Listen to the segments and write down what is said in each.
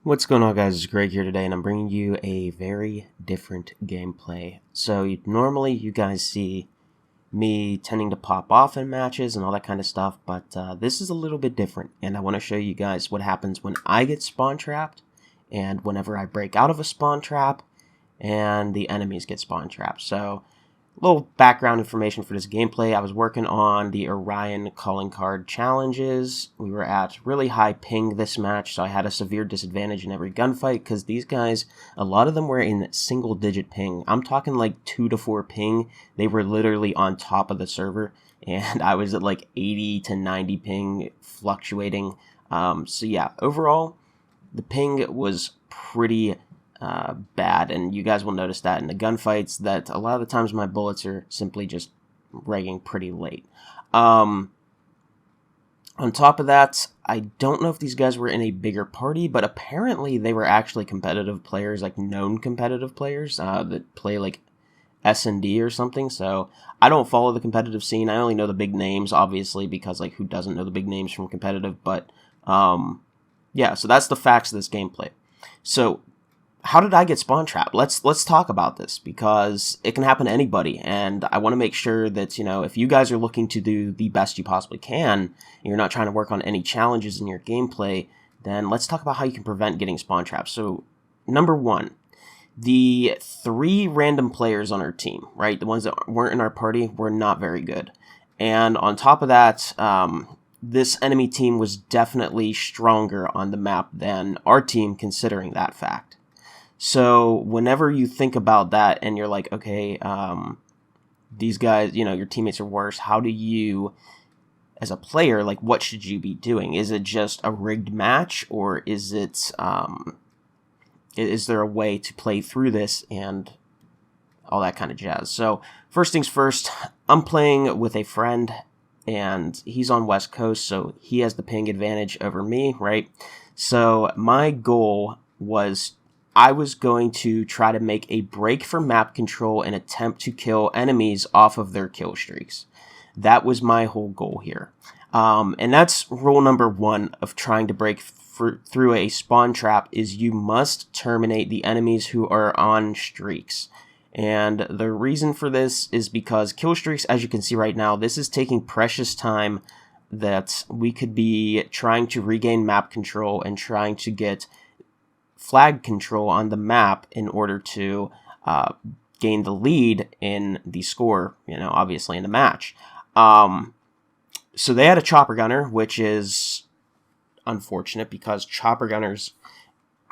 What's going on, guys? It's Greg here today, and I'm bringing you a very different gameplay. So normally you guys see me tending to pop off in matches and all that kind of stuff, but this is a little bit different, and I want to show you guys what happens when I get spawn trapped and whenever I break out of a spawn trap and the enemies get spawn trapped. So little background information for this gameplay. I was working on the Orion calling card challenges. We were at really high ping this match, so I had a severe disadvantage in every gunfight because these guys, a lot of them were in single digit ping. I'm talking like 2 to 4 ping. They were literally on top of the server, and I was at like 80 to 90 ping, fluctuating. So yeah, overall, the ping was pretty bad, and you guys will notice that in the gunfights that a lot of the times my bullets are simply just regging pretty late. On top of that, I don't know if these guys were in a bigger party, but apparently they were actually competitive players, like known competitive players that play like S&D or something. So I don't follow the competitive scene. I only know the big names, obviously, because like who doesn't know the big names from competitive? But yeah, so that's the facts of this gameplay. So how did I get spawn trapped? Let's talk about this, because it can happen to anybody, and I want to make sure that, you know, if you guys are looking to do the best you possibly can, and you're not trying to work on any challenges in your gameplay, then let's talk about how you can prevent getting spawn trapped. So, number one, the 3 random players on our team, right, the ones that weren't in our party, were not very good. And on top of that, this enemy team was definitely stronger on the map than our team, considering that fact. So whenever you think about that and you're like, okay, these guys, you know, your teammates are worse, how do you, as a player, like, what should you be doing? Is it just a rigged match, or is it, is there a way to play through this and all that kind of jazz? So first things first, I'm playing with a friend, and he's on West Coast, so he has the ping advantage over me, right? So my goal was, I was going to try to make a break for map control and attempt to kill enemies off of their kill streaks. That was my whole goal here. And that's rule number 1 of trying to break through a spawn trap, is you must terminate the enemies who are on streaks. And the reason for this is because kill streaks, as you can see right now, this is taking precious time that we could be trying to regain map control and trying to get flag control on the map in order to gain the lead in the score, you know, obviously in the match. So they had a chopper gunner, which is unfortunate because chopper gunners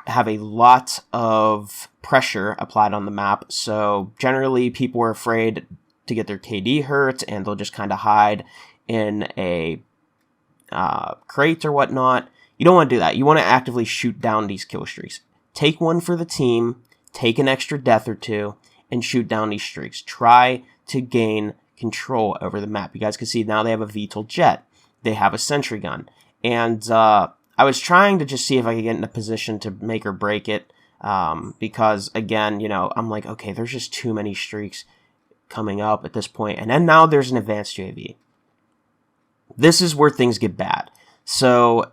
have a lot of pressure applied on the map. So generally people are afraid to get their KD hurt, and they'll just kind of hide in a crate or whatnot. You don't want to do that. You want to actively shoot down these kill streaks. Take one for the team, take an extra death or 2, and shoot down these streaks. Try to gain control over the map. You guys can see now they have a VTOL jet. They have a sentry gun. And I was trying to just see if I could get in a position to make or break it, because, again, you know, I'm like, okay, there's just too many streaks coming up at this point. And then now there's an advanced UAV. This is where things get bad. So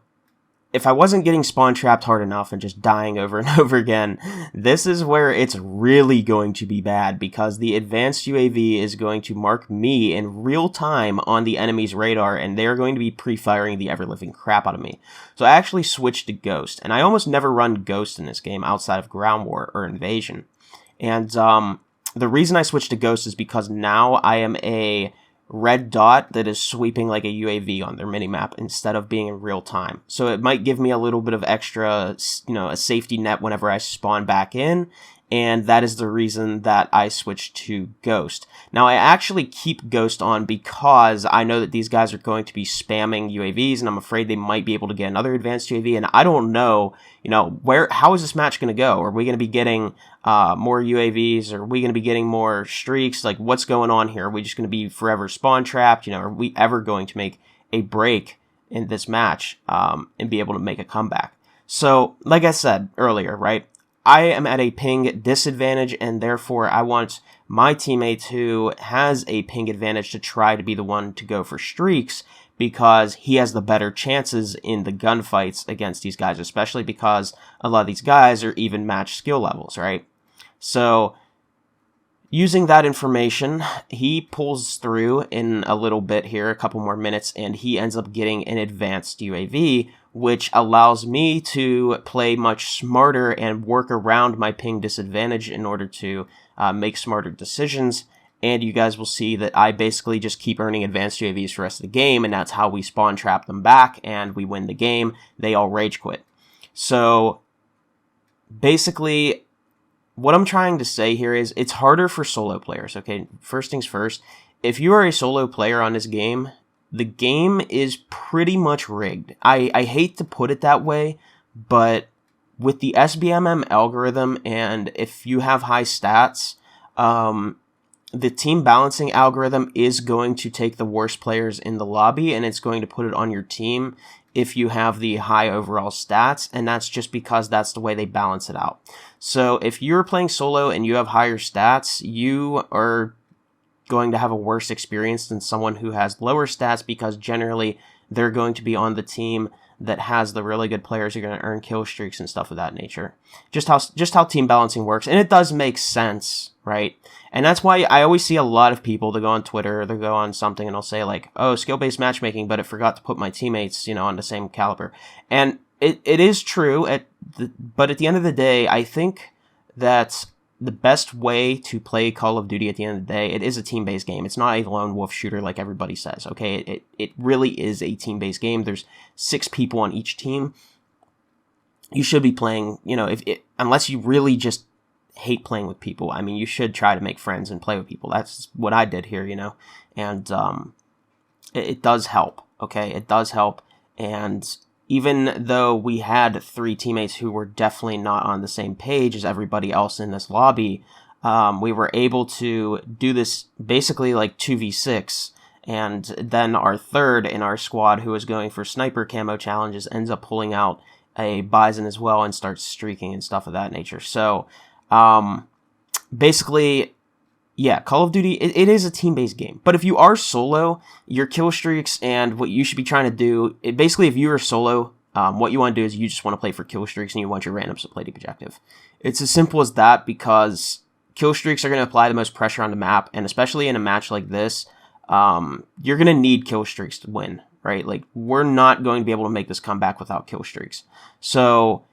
if I wasn't getting spawn trapped hard enough and just dying over and over again, this is where it's really going to be bad, because the advanced UAV is going to mark me in real time on the enemy's radar, and they're going to be pre-firing the ever-living crap out of me. So I actually switched to Ghost, and I almost never run Ghost in this game outside of Ground War or Invasion. And the reason I switched to Ghost is because now I am a red dot that is sweeping like a UAV on their minimap instead of being in real time. So it might give me a little bit of extra, you know, a safety net whenever I spawn back in, and that is the reason that I switched to Ghost. Now, I actually keep Ghost on because I know that these guys are going to be spamming UAVs, and I'm afraid they might be able to get another advanced UAV, and I don't know, you know, how is this match going to go? Are we going to be getting more UAVs? Are we going to be getting more streaks? Like, what's going on here? Are we just going to be forever spawn trapped? You know, are we ever going to make a break in this match and be able to make a comeback? So, like I said earlier, right, I am at a ping disadvantage, and therefore I want my teammate who has a ping advantage to try to be the one to go for streaks, because he has the better chances in the gunfights against these guys, especially because a lot of these guys are even match skill levels, right? So using that information, he pulls through in a little bit here, a couple more minutes, and he ends up getting an advanced UAV, which allows me to play much smarter and work around my ping disadvantage in order to make smarter decisions. And you guys will see that I basically just keep earning advanced UAVs for the rest of the game, and that's how we spawn trap them back, and we win the game. They all rage quit. So basically, what I'm trying to say here is it's harder for solo players, okay? First things first, if you are a solo player on this game, the game is pretty much rigged. I hate to put it that way, but with the SBMM algorithm, and if you have high stats, the team balancing algorithm is going to take the worst players in the lobby, and it's going to put it on your team if you have the high overall stats, and that's just because that's the way they balance it out. So if you're playing solo and you have higher stats, you are going to have a worse experience than someone who has lower stats, because generally they're going to be on the team that has the really good players who are going to earn kill streaks and stuff of that nature. Just how team balancing works, and it does make sense, right? And that's why I always see a lot of people that go on Twitter or they go on something and they'll say like, oh, skill-based matchmaking, but it forgot to put my teammates, on the same caliber. And it is true, but at the end of the day, I think that the best way to play Call of Duty at the end of the day, it is a team-based game. It's not a lone wolf shooter like everybody says, okay? It really is a team-based game. There's 6 people on each team. You should be playing, unless you really just hate playing with people. I mean, you should try to make friends and play with people. That's what I did here, and it does help, okay? It does help, and even though we had 3 teammates who were definitely not on the same page as everybody else in this lobby, we were able to do this basically like 2v6, and then our third in our squad, who was going for sniper camo challenges, ends up pulling out a Bison as well and starts streaking and stuff of that nature. So basically, yeah, Call of Duty, it is a team-based game. But if you are solo, your kill streaks and what you should be trying to do, basically if you are solo, what you want to do is you just want to play for kill streaks and you want your randoms to play the objective. It's as simple as that, because kill streaks are going to apply the most pressure on the map, and especially in a match like this, you're going to need kill streaks to win, right? Like, we're not going to be able to make this comeback without kill streaks. So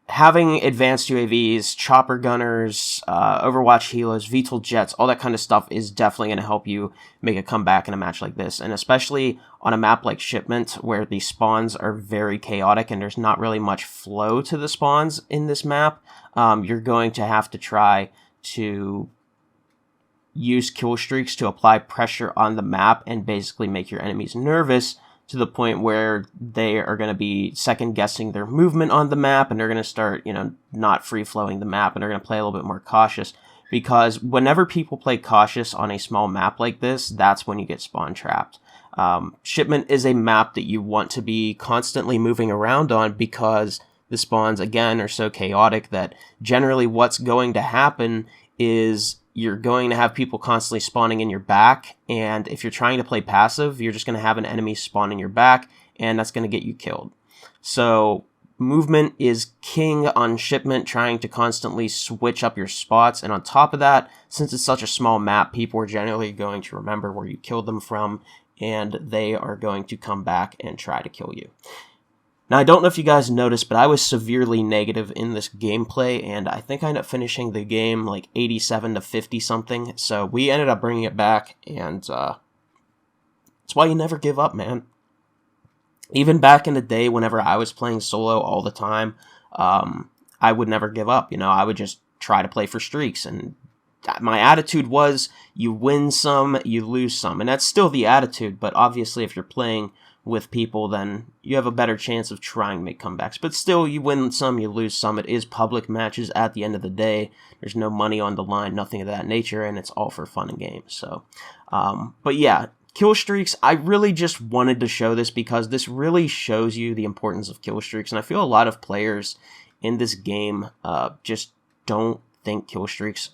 having advanced UAVs, chopper gunners, Overwatch helos, VTOL jets, all that kind of stuff is definitely going to help you make a comeback in a match like this. And especially on a map like Shipment, where the spawns are very chaotic and there's not really much flow to the spawns in this map, you're going to have to try to use kill streaks to apply pressure on the map and basically make your enemies nervous, to the point where they are going to be second-guessing their movement on the map, and they're going to start, not free-flowing the map, and they're going to play a little bit more cautious. Because whenever people play cautious on a small map like this, that's when you get spawn trapped. Shipment is a map that you want to be constantly moving around on, because the spawns, again, are so chaotic that generally what's going to happen is you're going to have people constantly spawning in your back, and if you're trying to play passive, you're just going to have an enemy spawn in your back, and that's going to get you killed. So movement is king on Shipment, trying to constantly switch up your spots, and on top of that, since it's such a small map, people are generally going to remember where you killed them from, and they are going to come back and try to kill you. Now, I don't know if you guys noticed, but I was severely negative in this gameplay, and I think I ended up finishing the game like 87 to 50 something, so we ended up bringing it back, and that's why you never give up, man. Even back in the day, whenever I was playing solo all the time, I would never give up, I would just try to play for streaks, and my attitude was, you win some, you lose some, and that's still the attitude, but obviously if you're playing with people, then you have a better chance of trying to make comebacks. But still, you win some, you lose some. It is public matches at the end of the day. There's no money on the line, nothing of that nature, and it's all for fun and games. So, but yeah, kill streaks, I really just wanted to show this because this really shows you the importance of kill streaks, and I feel a lot of players in this game just don't think kill streaks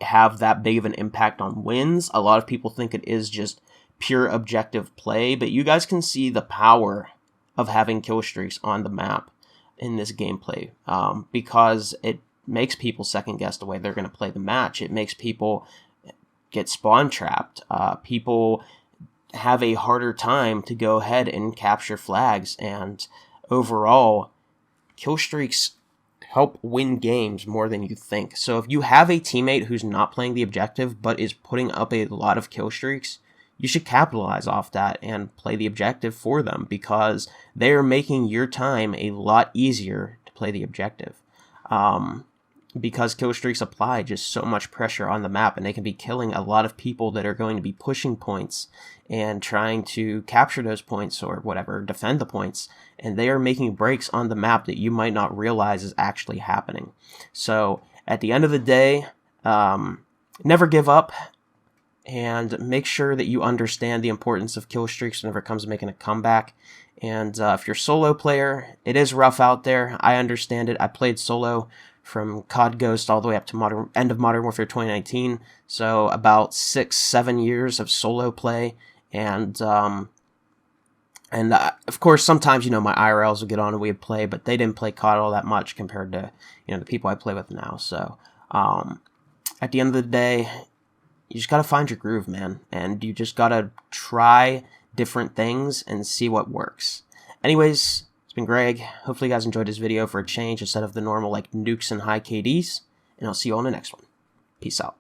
have that big of an impact on wins. A lot of people think it is just pure objective play, but you guys can see the power of having kill streaks on the map in this gameplay, because it makes people second guess the way they're going to play the match. It makes people get spawn trapped. People have a harder time to go ahead and capture flags, and overall, kill streaks help win games more than you think. So if you have a teammate who's not playing the objective but is putting up a lot of kill streaks, you should capitalize off that and play the objective for them, because they are making your time a lot easier to play the objective. Because kill streaks apply just so much pressure on the map, and they can be killing a lot of people that are going to be pushing points and trying to capture those points or whatever, defend the points, and they are making breaks on the map that you might not realize is actually happening. So at the end of the day, never give up, and make sure that you understand the importance of kill streaks whenever it comes to making a comeback. And if you're a solo player, it is rough out there. I understand it. I played solo from COD Ghost all the way up to end of Modern Warfare 2019, so about 6-7 years of solo play, and of course sometimes, you know, my IRLs would get on and we'd play, but they didn't play COD all that much compared to, you know, the people I play with now. So at the end of the day, you just gotta find your groove, man, and you just gotta try different things and see what works. Anyways, it's been Greg. Hopefully you guys enjoyed this video for a change instead of the normal like nukes and high KDs, and I'll see you on the next one. Peace out.